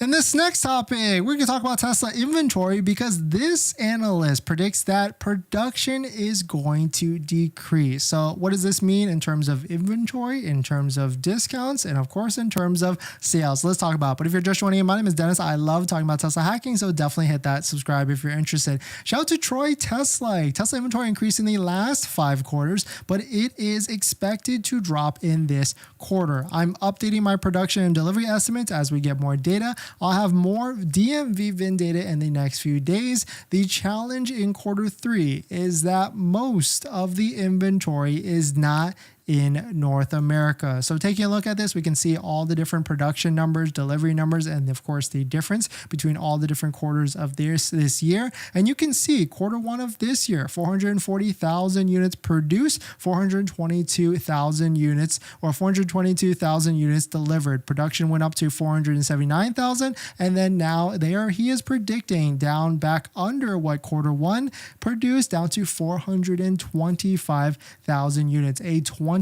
In this next topic, we're going to talk about Tesla inventory because this analyst predicts that production is going to decrease. So what does this mean in terms of inventory, in terms of discounts, and of course in terms of sales? Let's talk about it. But if you're just joining in, my name is Dennis. I love talking about Tesla hacking, so definitely hit that subscribe if you're interested. Shout out to Troy Tesla. Tesla inventory increased in the last 5 quarters, but it is expected to drop in this quarter. I'm updating my production and delivery estimates as we get more data. I'll have more DMV VIN data in the next few days. The challenge in quarter 3 is that most of the inventory is not in North America. So taking a look at this, we can see all the different production numbers, delivery numbers, and of course the difference between all the different quarters of this year. And you can see quarter 1 of this year, 440,000 units produced, 422,000 units or 422,000 units delivered. Production went up to 479,000, and then now he is predicting down back under what quarter 1 produced, down to 425,000 units, a 25,000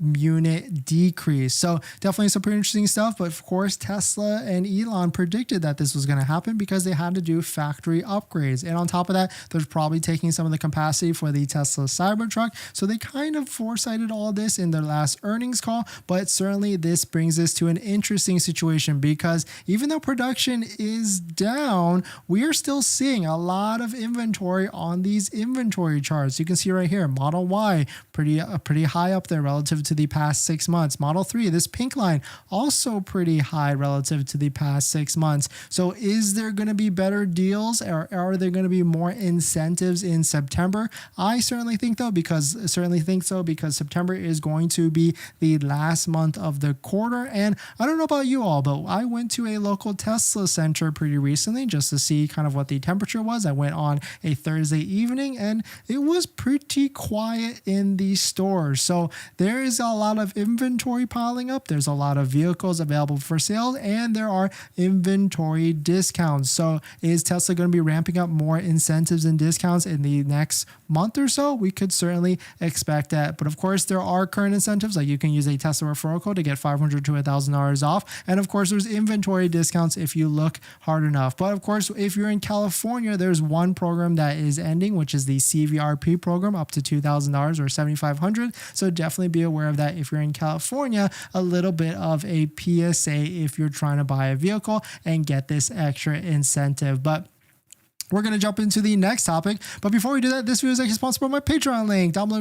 unit decrease. So definitely some pretty interesting stuff. But of course, Tesla and Elon predicted that this was going to happen because they had to do factory upgrades. And on top of that, they're probably taking some of the capacity for the Tesla Cybertruck. So they kind of foresighted all this in their last earnings call. But certainly this brings us to an interesting situation because even though production is down, we are still seeing a lot of inventory on these inventory charts. You can see right here, Model Y, pretty high up there relative to the past 6 months. Model 3, this pink line, also pretty high relative to the past 6 months. So is there going to be better deals, or are there going to be more incentives in September? I certainly think so because September is going to be the last month of the quarter. And I don't know about you all, but I went to a local Tesla center pretty recently just to see kind of what the temperature was. I went on a Thursday evening and it was pretty quiet in the stores. So there is a lot of inventory piling up. There's a lot of vehicles available for sale, and there are inventory discounts. So is Tesla going to be ramping up more incentives and discounts in the next month or so? We could certainly expect that. But of course, there are current incentives, like you can use a Tesla referral code to get $500 to $1,000 off. And of course, there's inventory discounts if you look hard enough. But of course, if you're in California, there's one program that is ending, which is the CVRP program, up to $2,000 or $7,500. So definitely be aware of that if you're in California. A little bit of a PSA if you're trying to buy a vehicle and get this extra incentive. But we're going to jump into the next topic. But before we do that, this video is actually sponsored by my Patreon link down below.